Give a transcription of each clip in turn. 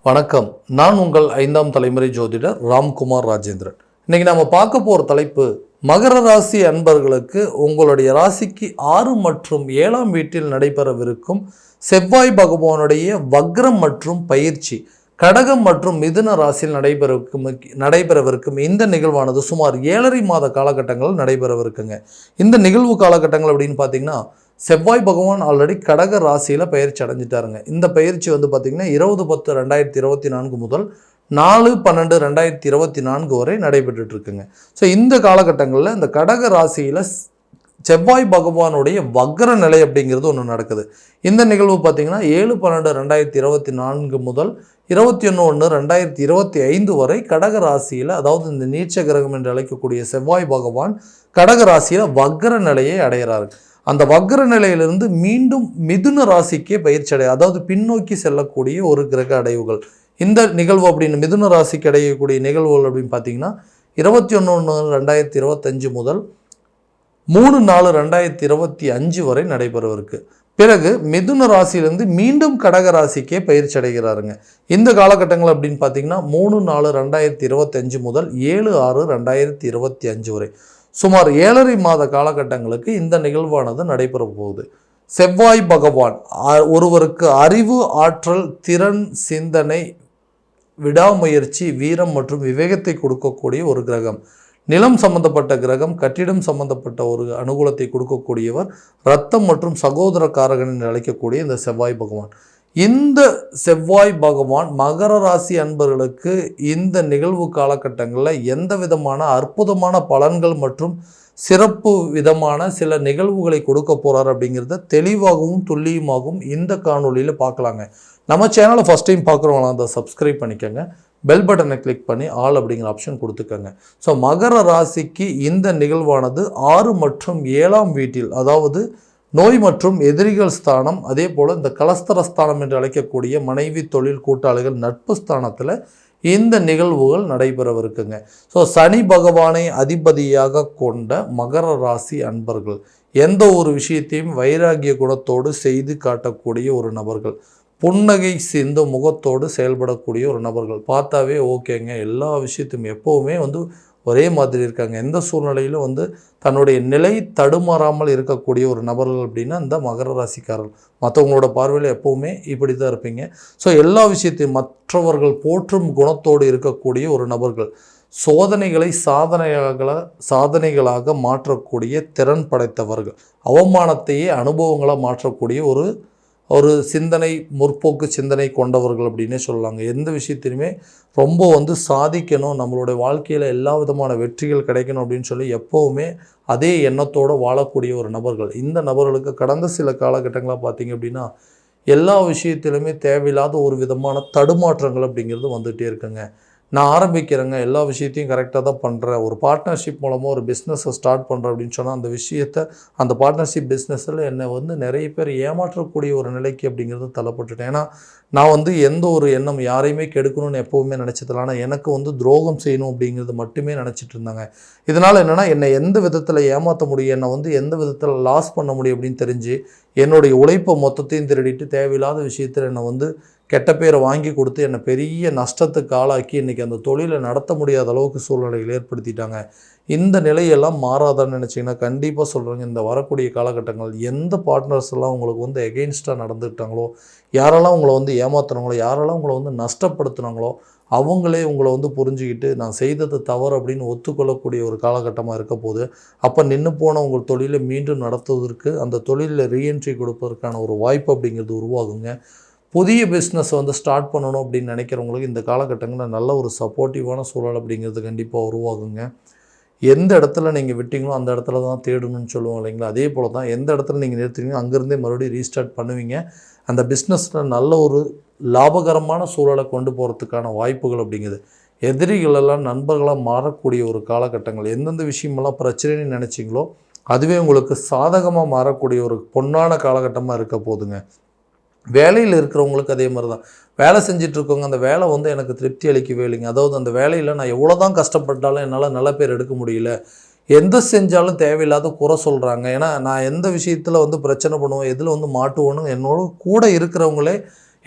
வணக்கம். நான் உங்கள் 5ஆம் தலைமுறை ஜோதிடர் ராம்குமார் ராஜேந்திரன். இன்னைக்கு நம்ம பார்க்க போகிற தலைப்பு மகர ராசி அன்பர்களுக்கு உங்களுடைய ராசிக்கு 6 மற்றும் 7ஆம் வீட்டில் நடைபெறவிருக்கும் செவ்வாய் பகவானுடைய வக்ரம் மற்றும் பயிற்சி கடகம் மற்றும் மிதுன ராசியில் நடைபெறவிருக்கும் இந்த நிகழ்வானது சுமார் 7.5 மாத காலகட்டங்கள் நடைபெறவிருக்குங்க. இந்த நிகழ்வு காலகட்டங்கள் அப்படின்னு பார்த்தீங்கன்னா செவ்வாய் பகவான் ஆல்ரெடி கடக ராசியில் பயிற்சி அடைஞ்சிட்டாருங்க. இந்த பயிற்சி வந்து பார்த்திங்கன்னா 20/10/2024 முதல் 4/12/2024 வரை நடைபெற்றுட்ருக்குங்க. ஸோ இந்த காலகட்டங்களில் இந்த கடக ராசியில் செவ்வாய் பகவானுடைய வக்ர நிலை அப்படிங்கிறது ஒன்று நடக்குது. இந்த நிகழ்வு பார்த்திங்கன்னா 7/12/2024 முதல் 21/1/2025 வரை கடக ராசியில், அதாவது இந்த நீச்ச கிரகம் என்று அழைக்கக்கூடிய செவ்வாய் பகவான் கடக ராசியில் வக்ர நிலையை அடைகிறாரு. அந்த வக்ர நிலையிலிருந்து மீண்டும் மிதுன ராசிக்கே பயிற்சி அதாவது பின்னோக்கி செல்லக்கூடிய ஒரு கிரக அடைவுகள். இந்த நிகழ்வு அப்படின்னு மிதுன ராசிக்கு அடையக்கூடிய நிகழ்வுகள் அப்படின்னு பார்த்தீங்கன்னா 21/1/2025 முதல் 3/4/2025 வரை நடைபெறவிருக்கு. பிறகு மிதுன ராசியிலிருந்து மீண்டும் கடக ராசிக்கே பயிற்சி அடைகிறாருங்க. இந்த காலகட்டங்கள் அப்படின்னு பார்த்தீங்கன்னா 3/4/2025 முதல் 7/6/2025 வரை சுமார் 7.5 மாத காலகட்டங்களுக்கு இந்த நிகழ்வானது நடைபெற போகுது. செவ்வாய் பகவான் ஒருவருக்கு அறிவு, ஆற்றல், திறன், சிந்தனை, விடாமுயற்சி, வீரம் மற்றும் விவேகத்தை கொடுக்கக்கூடிய ஒரு கிரகம். நிலம் சம்பந்தப்பட்ட கிரகம், கட்டிடம் சம்பந்தப்பட்ட ஒரு அனுகூலத்தை கொடுக்கக்கூடியவர், ரத்தம் மற்றும் சகோதர காரகன் என்று அழைக்கக்கூடிய இந்த செவ்வாய் பகவான். இந்த செவ்வாய் பகவான் மகர ராசி அன்பர்களுக்கு இந்த நிகழ்வு காலகட்டங்களில் எந்த விதமான அற்புதமான பலன்கள் மற்றும் சிறப்பு விதமான சில நிகழ்வுகளை கொடுக்க போகிறார் அப்படிங்கிறத தெளிவாகவும் துல்லியமாகவும் இந்த காணொலியில் பார்க்கலாங்க. நம்ம சேனலை ஃபஸ்ட் டைம் பார்க்குறவங்களாம் அதை சப்ஸ்கிரைப் பண்ணிக்கோங்க, பெல் பட்டனை கிளிக் பண்ணி ஆல் அப்படிங்கிற ஆப்ஷன் கொடுத்துக்கோங்க. ஸோ மகர ராசிக்கு இந்த நிகழ்வானது 6 மற்றும் 7ஆம் வீட்டில், அதாவது நோய் மற்றும் எதிரிகள் ஸ்தானம், அதே போல் இந்த கலஸ்தர ஸ்தானம் என்று அழைக்கக்கூடிய மனைவி, தொழில், கூட்டாளிகள், நட்பு ஸ்தானத்தில் இந்த நிகழ்வுகள் நடைபெறவிருக்குங்க. ஸோ சனி பகவானை அதிபதியாக கொண்ட மகர ராசி அன்பர்கள் எந்த ஒரு விஷயத்தையும் வைராகிய குணத்தோடு செய்து காட்டக்கூடிய ஒரு நபர்கள், புன்னகை சிந்து முகத்தோடு செயல்படக்கூடிய ஒரு நபர்கள். பார்த்தாவே ஓகேங்க, எல்லா விஷயத்தையும் எப்போவுமே ஒரே மாதிரி இருக்காங்க, எந்த சூழ்நிலையிலும் தன்னுடைய நிலை தடுமாறாமல் இருக்கக்கூடிய ஒரு நபர்கள் அப்படின்னா இந்த மகர ராசிக்காரர்கள். மற்றவங்களோட பார்வையில் எப்போவுமே இப்படி தான் இருப்பீங்க. ஸோ எல்லா விஷயத்தையும் மற்றவர்கள் போற்றும் குணத்தோடு இருக்கக்கூடிய ஒரு நபர்கள், சோதனைகளை சாதனைகளாக மாற்றக்கூடிய திறன் படைத்தவர்கள், அவமானத்தையே அனுபவங்களாக மாற்றக்கூடிய ஒரு சிந்தனை, முற்போக்கு சிந்தனை கொண்டவர்கள் அப்படின்னே சொல்லலாங்க. எந்த விஷயத்திலுமே ரொம்ப சாதிக்கணும், நம்மளுடைய வாழ்க்கையில் எல்லா விதமான வெற்றிகள் கிடைக்கணும் அப்படின்னு சொல்லி எப்போவுமே அதே எண்ணத்தோடு வாழக்கூடிய ஒரு நபர்கள். இந்த நபர்களுக்கு கடந்த சில காலகட்டங்களாக பார்த்திங்க அப்படின்னா எல்லா விஷயத்திலுமே தேவையில்லாத ஒரு விதமான தடுமாற்றங்கள் அப்படிங்கிறது வந்துகிட்டே இருக்குங்க. நான் ஆரம்பிக்கிறேங்க, எல்லா விஷயத்தையும் கரெக்டாக தான் பண்ணுறேன், ஒரு பார்ட்னர்ஷிப் மூலமாக ஒரு பிஸ்னஸை ஸ்டார்ட் பண்ணுறேன் அப்படின்னு சொன்னால் அந்த பார்ட்னர்ஷிப் பிஸ்னஸில் என்னை நிறைய பேர் ஏமாற்றக்கூடிய ஒரு நிலைக்கு அப்படிங்கிறது தள்ளப்பட்டுட்டேன். ஏன்னா நான் எந்த ஒரு எண்ணம் யாரையுமே கெடுக்கணும்னு எப்போவுமே நினச்சதில்ல, ஆனால் எனக்கு துரோகம் செய்யணும் அப்படிங்கிறது மட்டுமே நினச்சிட்டு இருந்தாங்க. இதனால் என்னென்னா என்னை எந்த விதத்தில் ஏமாற்ற முடியும், என்னை எந்த விதத்தில் லாஸ் பண்ண முடியும் அப்படின்னு தெரிஞ்சு என்னுடைய உழைப்பை மொத்தத்தையும் திருடிட்டு தேவையில்லாத விஷயத்தில் என்னை கெட்ட பேரை வாங்கி கொடுத்து என்னை பெரிய நஷ்டத்துக்கு ஆளாக்கி இன்றைக்கி அந்த தொழிலை நடத்த முடியாத அளவுக்கு சூழ்நிலைகள் ஏற்படுத்திட்டாங்க. இந்த நிலையெல்லாம் மாறாதான்னு நினச்சிங்கன்னா கண்டிப்பாக சொல்கிறேங்க, இந்த வரக்கூடிய காலகட்டங்கள் எந்த பார்ட்னர்ஸ் எல்லாம் உங்களுக்கு எகெயின்ஸ்டாக நடந்துக்கிட்டாங்களோ, யாரெல்லாம் உங்களை ஏமாத்துனாங்களோ, யாரெல்லாம் உங்களை நஷ்டப்படுத்துனாங்களோ அவங்களே உங்களை புரிஞ்சுக்கிட்டு நான் செய்தது தவறு அப்படின்னு ஒத்துக்கொள்ளக்கூடிய ஒரு காலகட்டமாக இருக்க போது, அப்போ நின்று போன உங்கள் தொழிலை மீண்டும் நடத்துவதற்கு, அந்த தொழிலில் ரீஎன்ட்ரி கொடுப்பதற்கான ஒரு வாய்ப்பு அப்படிங்கிறது உருவாகுங்க. புதிய பிஸ்னஸ் ஸ்டார்ட் பண்ணணும் அப்படின்னு நினைக்கிறவங்களுக்கு இந்த காலகட்டங்களில் நல்ல ஒரு சப்போர்ட்டிவான சூழல் அப்படிங்கிறது கண்டிப்பாக உருவாகுங்க. எந்த இடத்துல நீங்கள் விட்டீங்களோ அந்த இடத்துல தான் தேடணும்னு சொல்லுவோம் இல்லைங்களா, அதே போல் தான் எந்த இடத்துல நீங்கள் நிறுத்துறீங்களோ அங்கேருந்தே மறுபடியும் ரீஸ்டார்ட் பண்ணுவீங்க. அந்த பிஸ்னஸில் நல்ல ஒரு லாபகரமான சூழலை கொண்டு போகிறதுக்கான வாய்ப்புகள் அப்படிங்கிறது, எதிரிகளெல்லாம் நண்பர்களாக மாறக்கூடிய ஒரு காலகட்டங்கள், எந்தெந்த விஷயமெல்லாம் பிரச்சனைன்னு நினச்சிங்களோ அதுவே உங்களுக்கு சாதகமாக மாறக்கூடிய ஒரு பொன்னான காலகட்டமாக இருக்க போதுங்க. வேலையில் இருக்கிறவங்களுக்கு அதே மாதிரி தான், வேலை செஞ்சிட்ருக்கவங்க அந்த வேலை எனக்கு திருப்தி அளிக்கவே இல்லைங்க, அதாவது அந்த வேலையில் நான் எவ்வளோ தான் கஷ்டப்பட்டாலும் என்னால் நல்ல பேர் எடுக்க முடியல, எந்த செஞ்சாலும் தேவையில்லாத குறை சொல்கிறாங்க. ஏன்னா நான் எந்த விஷயத்தில் பிரச்சனை பண்ணுவேன், எதில் மாட்டுவோன்னு என்னோட கூட இருக்கிறவங்களே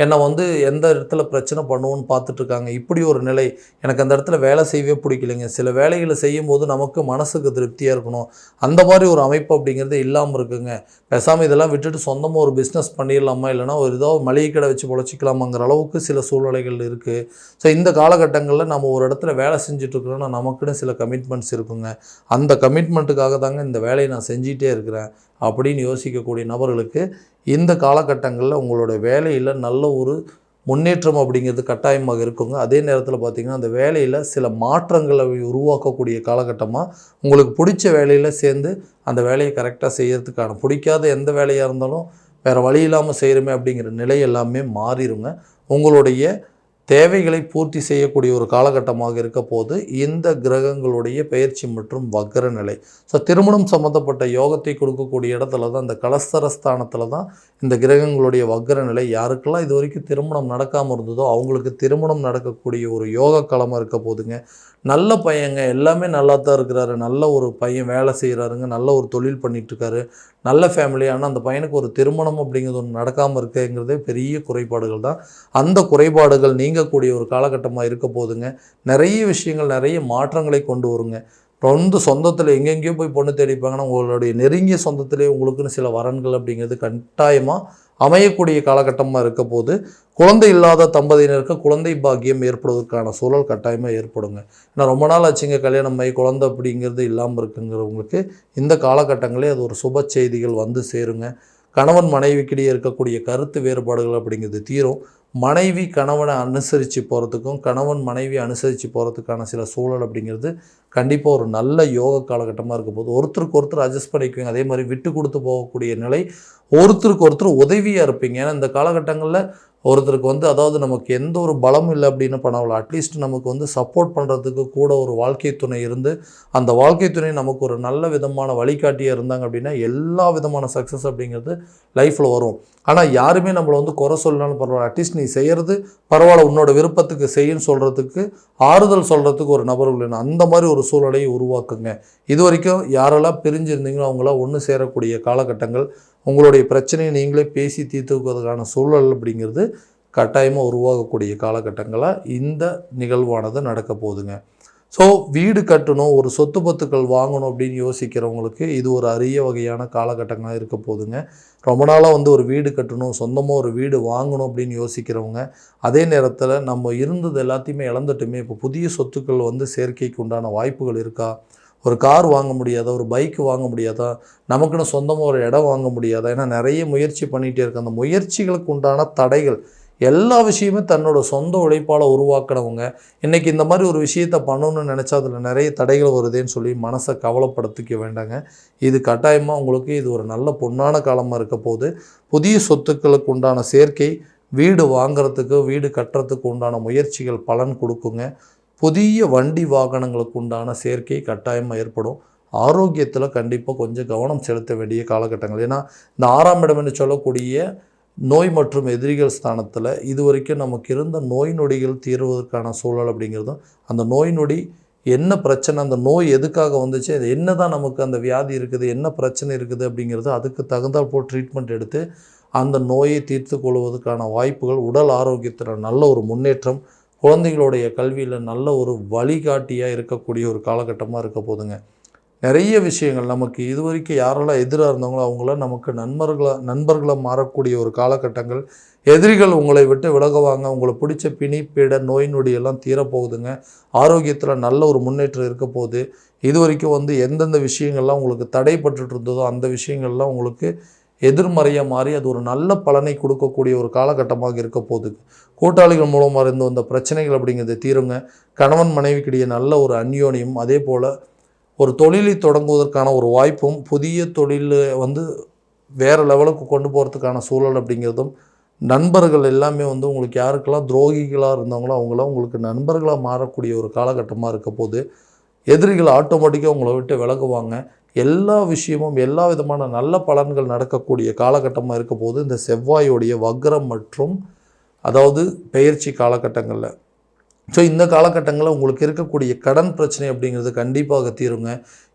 என்னை வந்து எந்த இடத்துல பிரச்சனை பண்ணுவோன்னு பார்த்துட்ருக்காங்க. இப்படி ஒரு நிலை. எனக்கு அந்த இடத்துல வேலை செய்யவே பிடிக்கலைங்க. சில வேலைகளை செய்யும்போது நமக்கு மனசுக்கு திருப்தியாக இருக்கணும். அந்த மாதிரி ஒரு அமைப்பு அப்படிங்கிறது இல்லாமல் இருக்குங்க. பேசாமல் இதெல்லாம் விட்டுட்டு சொந்தமாக ஒரு பிஸ்னஸ் பண்ணிடலாமா, இல்லைனா ஒரு ஏதோ மளிகை கடை வச்சு பொழைச்சிக்கலாமாங்கிற அளவுக்கு சில சூழ்நிலைகள் இருக்குது. ஸோ இந்த காலகட்டங்களில் நம்ம ஒரு இடத்துல வேலை செஞ்சுட்ருக்கிறோன்னா நமக்குன்னு சில கமிட்மெண்ட்ஸ் இருக்குங்க. அந்த கமிட்மெண்ட்டுக்காக தாங்க இந்த வேலையை நான் செஞ்சிகிட்டே இருக்கிறேன் அப்படின்னு யோசிக்கக்கூடிய நபர்களுக்கு இந்த காலகட்டங்களில் உங்களோட வேலையில் நல்ல ஒரு முன்னேற்றம் அப்படிங்கிறது கட்டாயமாக இருக்குங்க. அதே நேரத்தில் பார்த்திங்கன்னா அந்த வேலையில் சில மாற்றங்களை உருவாக்கக்கூடிய காலகட்டமாக உங்களுக்கு பிடிச்ச வேலையில் சேர்ந்து அந்த வேலையை கரெக்டாக செய்கிறதுக்கான, பிடிக்காத எந்த வேலையாக இருந்தாலும் வேறு வழி இல்லாமல் செய்கிறோமே அப்படிங்கிற நிலை எல்லாமே மாறிடுங்க. உங்களுடைய தேவைகளை பூர்த்தி செய்யக்கூடிய ஒரு காலகட்டமாக இருக்க போது இந்த கிரகங்களுடைய பெயர்ச்சி மற்றும் வக்ர நிலை. ஸோ திருமணம் சம்மந்தப்பட்ட யோகத்தை கொடுக்கக்கூடிய இடத்துல தான், இந்த கலஸ்தரஸ்தானத்தில் தான் இந்த கிரகங்களுடைய வக்ர நிலை. யாருக்கெல்லாம் இது வரைக்கும் திருமணம் நடக்காமல் இருந்ததோ அவங்களுக்கு திருமணம் நடக்கக்கூடிய ஒரு யோக காலமாக இருக்க போதுங்க. நல்ல பையங்க, எல்லாமே நல்லா தான் இருக்கிறாரு, நல்ல ஒரு பையன் வேலை செய்கிறாருங்க, நல்ல ஒரு தொழில் பண்ணிகிட்ருக்காரு, நல்ல ஃபேமிலி. ஆனால் அந்த பையனுக்கு ஒரு திருமணம் அப்படிங்கிறது ஒன்று நடக்காமல் இருக்குங்கிறதே பெரிய குறைபாடுகள் தான். அந்த குறைபாடுகள் நீங்கக்கூடிய ஒரு காலகட்டமாக இருக்க போதுங்க. நிறைய விஷயங்கள், நிறைய மாற்றங்களை கொண்டு வருங்க. சொந்தத்தில் எங்கெங்கேயோ போய் பொண்ணு தேடிப்பாங்கன்னா உங்களுடைய நெருங்கிய சொந்தத்திலே உங்களுக்குன்னு சில வரன்கள் அப்படிங்கிறது கட்டாயமாக அமையக்கூடிய காலகட்டமாக இருக்க போது குழந்தை இல்லாத தம்பதியினருக்கு குழந்தை பாக்கியம் ஏற்படுவதற்கான சூழல் கட்டாயமாக ஏற்படுங்க. ஏன்னா ரொம்ப நாள் ஆச்சுங்க கல்யாணம் ஆகி குழந்தை அப்படிங்கிறது இல்லாமல் இருக்குங்கிறவங்களுக்கு இந்த காலகட்டங்களே அது ஒரு சுப செய்திகள் வந்து சேருங்க. கணவன் மனைவிக்கிடையே இருக்கக்கூடிய கருத்து வேறுபாடுகள் அப்படிங்கிறது தீரும். மனைவி கணவனை அனுசரித்து போகிறதுக்கும் கணவன் மனைவி அனுசரித்து போகிறதுக்கான சில சூழல் அப்படிங்கிறது கண்டிப்பாக ஒரு நல்ல யோக காலகட்டமாக இருக்க போது ஒருத்தருக்கு ஒருத்தர் அட்ஜஸ்ட் பண்ணிக்குவீங்க. அதே மாதிரி விட்டு கொடுத்து போகக்கூடிய நிலை, ஒருத்தருக்கு ஒருத்தர் உதவியாக இருப்பீங்க. ஏன்னா இந்த காலகட்டங்களில் ஒருத்தருக்கு அதாவது நமக்கு எந்த ஒரு பலமும் இல்லை அப்படின்னு பண்ணாலும் அட்லீஸ்ட் நமக்கு சப்போர்ட் பண்ணுறதுக்கு கூட ஒரு வாழ்க்கை துணை இருந்து அந்த வாழ்க்கை துணை நமக்கு ஒரு நல்ல விதமான வழிகாட்டியாக இருந்தாங்க அப்படின்னா எல்லா விதமான சக்ஸஸ் அப்படிங்கிறது லைஃப்பில் வரும். ஆனால் யாருமே நம்மளை குறை சொல்லனாலும் பரவாயில்ல, அட்லீஸ்ட் நீ செய்கிறது பரவாயில்ல, உன்னோட விருப்பத்துக்கு செய்யுன்னு சொல்கிறதுக்கு, ஆறுதல் சொல்கிறதுக்கு ஒரு நபர்கள் வேணும். அந்த மாதிரி ஒரு சூழலை உருவாக்குங்க. இது வரைக்கும் யாரெல்லாம் பிரிஞ்சிருந்தீங்களோ அவங்களாம் ஒன்று சேரக்கூடிய காலகட்டங்கள், உங்களுடைய பிரச்சனையை நீங்களே பேசி தீர்த்துக்கிறதுக்கான சூழல் அப்படிங்கிறது கட்டாயமாக உருவாகக்கூடிய காலகட்டங்களாக இந்த நிகழ்வானது நடக்க போகுதுங்க. ஸோ வீடு கட்டணும், ஒரு சொத்து பத்துக்கள் வாங்கணும் அப்படின்னு யோசிக்கிறவங்களுக்கு இது ஒரு அரிய வகையான காலகட்டங்களாக இருக்க போகுதுங்க. ரொம்ப நாளாக ஒரு வீடு கட்டணும், சொந்தமாக ஒரு வீடு வாங்கணும் அப்படின்னு யோசிக்கிறவங்க, அதே நேரத்தில் நம்ம இருந்தது எல்லாத்தையுமே இழந்துட்டுமே இப்போ புதிய சொத்துக்கள் சேர்க்கைக்கு உண்டான வாய்ப்புகள் இருக்கா, ஒரு கார் வாங்க முடியாதா, ஒரு பைக்கு வாங்க முடியாதா, நமக்குன்னு சொந்தமாக ஒரு இடம் வாங்க முடியாதா, ஏன்னா நிறைய முயற்சி பண்ணிகிட்டே இருக்கு. அந்த முயற்சிகளுக்கு உண்டான தடைகள் எல்லா விஷயமே தன்னோட சொந்த உழைப்பால் உருவாக்கினவங்க இன்றைக்கி இந்த மாதிரி ஒரு விஷயத்தை பண்ணணும்னு நினச்சா அதில் நிறைய தடைகள் வருதுன்னு சொல்லி மனசை கவலைப்படுத்திக்க வேண்டாங்க. இது கட்டாயமாக உங்களுக்கு இது ஒரு நல்ல பொன்னான காலமாக இருக்க போது புதிய சொத்துக்களுக்கு உண்டான சேர்க்கை, வீடு வாங்கிறதுக்கு வீடு கட்டுறதுக்கு உண்டான முயற்சிகள் பலன் கொடுக்குங்க. புதிய வண்டி வாகனங்களுக்கு உண்டான சேர்க்கை கட்டாயமாக ஏற்படும். ஆரோக்கியத்தில் கண்டிப்பாக கொஞ்சம் கவனம் செலுத்த வேண்டிய காலகட்டங்கள். ஏன்னா இந்த 6ஆம் இடம் என்று சொல்லக்கூடிய நோய் மற்றும் எதிரிகள் ஸ்தானத்தில் இது வரைக்கும் நமக்கு இருந்த நோய் நொடிகள் தீர்வதற்கான சூழல் அப்படிங்கிறதும், அந்த நோய் நொடி என்ன பிரச்சனை, அந்த நோய் எதுக்காக வந்துச்சு, அது என்ன தான் நமக்கு அந்த வியாதி இருக்குது, என்ன பிரச்சனை இருக்குது அப்படிங்கிறது அதுக்கு தகுந்தால் போல் ட்ரீட்மெண்ட் எடுத்து அந்த நோயை தீர்த்து கொள்வதற்கான வாய்ப்புகள், உடல் ஆரோக்கியத்தில் நல்ல ஒரு முன்னேற்றம், குழந்தைகளுடைய கல்வியில் நல்ல ஒரு வழிகாட்டியாக இருக்கக்கூடிய ஒரு காலகட்டமாக இருக்க போதுங்க. நிறைய விஷயங்கள் நமக்கு இது வரைக்கும் யாரெல்லாம் எதிராக இருந்தாங்களோ அவங்களாம் நமக்கு நண்பர்களாக மாறக்கூடிய ஒரு காலகட்டங்கள். எதிரிகள் உங்களை விட்டு விலகுவாங்க. உங்களை பிடிச்ச பிணி பீட நோய் நொடியெல்லாம் தீரப்போகுதுங்க. ஆரோக்கியத்தில் நல்ல ஒரு முன்னேற்றம் இருக்க போகுது. இது வரைக்கும் எந்தெந்த விஷயங்கள்லாம் உங்களுக்கு தடைப்பட்டு இருந்ததோ அந்த விஷயங்கள்லாம் உங்களுக்கு எதிர்மறையாக மாறி அது ஒரு நல்ல பலனை கொடுக்கக்கூடிய ஒரு காலகட்டமாக இருக்க போகுது. கூட்டாளிகள் மூலமாக இருந்து வந்த பிரச்சனைகள் அப்படிங்கிறது தீருங்க. கணவன் மனைவிக்கிடையே நல்ல ஒரு அந்யோன்யம், அதே போல் ஒரு தொழிலை தொடங்குவதற்கான ஒரு வாய்ப்பும், புதிய தொழில் வேறு லெவலுக்கு கொண்டு போகிறதுக்கான சூழல் அப்படிங்கிறதும், நண்பர்கள் எல்லாமே உங்களுக்கு யாருக்கெல்லாம் துரோகிகளாக இருந்தவங்களோ அவங்களாம் உங்களுக்கு நண்பர்களாக மாறக்கூடிய ஒரு காலகட்டமாக இருக்க போது எதிரிகள் ஆட்டோமேட்டிக்காக உங்களை விட்டு விலகுவாங்க. எல்லா விஷயமும் எல்லா விதமான நல்ல பலன்கள் நடக்கக்கூடிய காலகட்டமாக இருக்க போது இந்த செவ்வாயோடைய வக்ரம் மற்றும் அதாவது பெயர்ச்சி காலகட்டங்களில் ஸோ இந்த காலகட்டங்களில் உங்களுக்கு இருக்கக்கூடிய கடன் பிரச்சனை அப்படிங்கிறது கண்டிப்பாக தீருங்க.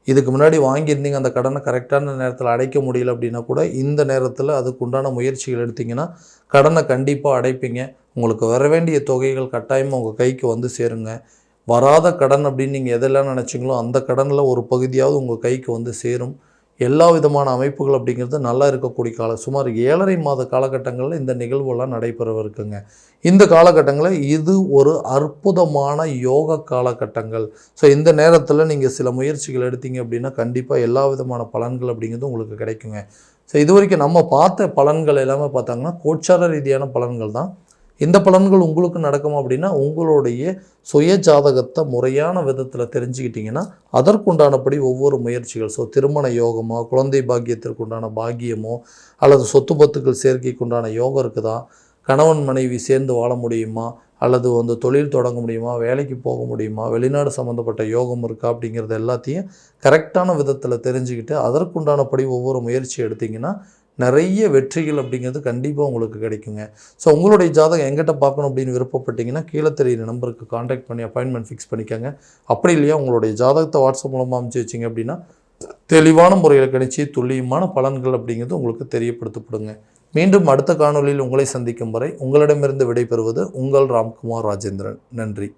இதுக்கு முன்னாடி வாங்கியிருந்தீங்க, அந்த கடனை கரெக்டான நேரத்தில் அடைக்க முடியல அப்படின்னா கூட இந்த நேரத்தில் அதுக்கு உண்டான முயற்சிகள் எடுத்திங்கன்னா கடனை கண்டிப்பாக அடைப்பீங்க. உங்களுக்கு வர வேண்டிய தொகைகள் கட்டாயமாக உங்கள் கைக்கு வந்து சேருங்க. வராத கடன் அப்படின்னு நீங்கள் எதெல்லாம் நினச்சிங்களோ அந்த கடனில் ஒரு பகுதியாவது உங்கள் கைக்கு வந்து சேரும். எல்லா விதமான அமைப்புகள் அப்படிங்கிறது நல்லா இருக்கக்கூடிய காலம். சுமார் 7.5 மாத காலகட்டங்களில் இந்த நிகழ்வுலாம் நடைபெறவிருக்குங்க. இந்த காலகட்டங்களில் இது ஒரு அற்புதமான யோக காலகட்டங்கள். ஸோ இந்த நேரத்தில் நீங்கள் சில முயற்சிகள் எடுத்தீங்க அப்படின்னா கண்டிப்பாக எல்லா விதமான பலன்கள் அப்படிங்கிறது உங்களுக்கு கிடைக்குங்க. ஸோ இது வரைக்கும் நம்ம பார்த்த பலன்கள் எல்லாமே பார்த்தாங்கன்னா கோச்சார ரீதியான பலன்கள் தான். இந்த பலன்கள் உங்களுக்கு நடக்குமா அப்படின்னா உங்களுடைய சுய ஜாதகத்தை முறையான விதத்தில் தெரிஞ்சுக்கிட்டிங்கன்னா அதற்குண்டானபடி ஒவ்வொரு முயற்சிகள், ஸோ திருமண யோகமோ, குழந்தை பாக்கியத்திற்குண்டான பாக்கியமோ, அல்லது சொத்து பத்துக்கள் சேர்க்கைக்குண்டான யோகம் இருக்குதா, கணவன் மனைவி சேர்ந்து வாழ முடியுமா, அல்லது வந்து தொழில் தொடங்க முடியுமா, வேலைக்கு போக முடியுமா, வெளிநாடு சம்மந்தப்பட்ட யோகம் இருக்கா அப்படிங்கிறது எல்லாத்தையும் கரெக்டான விதத்தில் தெரிஞ்சுக்கிட்டு அதற்குண்டானபடி ஒவ்வொரு முயற்சி எடுத்திங்கன்னா நிறைய வெற்றிகள் அப்படிங்கிறது கண்டிப்பாக உங்களுக்கு கிடைக்குங்க. ஸோ உங்களுடைய ஜாதகம் எங்கிட்ட பார்க்கணும் அப்படின்னு விருப்பப்பட்டீங்கன்னா கீழே தெரியுற நம்பருக்கு காண்டாக்ட் பண்ணி அப்பாயின்மெண்ட் ஃபிக்ஸ் பண்ணிக்கோங்க. அப்படி இல்லையா உங்களுடைய ஜாதகத்தை வாட்ஸ்அப் மூலமாக அனுப்பிச்சு வச்சிங்க அப்படின்னா தெளிவான முறையில் கணிச்சு துல்லியமான பலன்கள் அப்படிங்கிறது உங்களுக்கு தெரியப்படுத்தப்படுங்க. மீண்டும் அடுத்த காணொலியில் உங்களை சந்திக்கும் வரை உங்களிடமிருந்து விடைபெறுவது உங்கள் ராம்குமார் ராஜேந்திரன். நன்றி.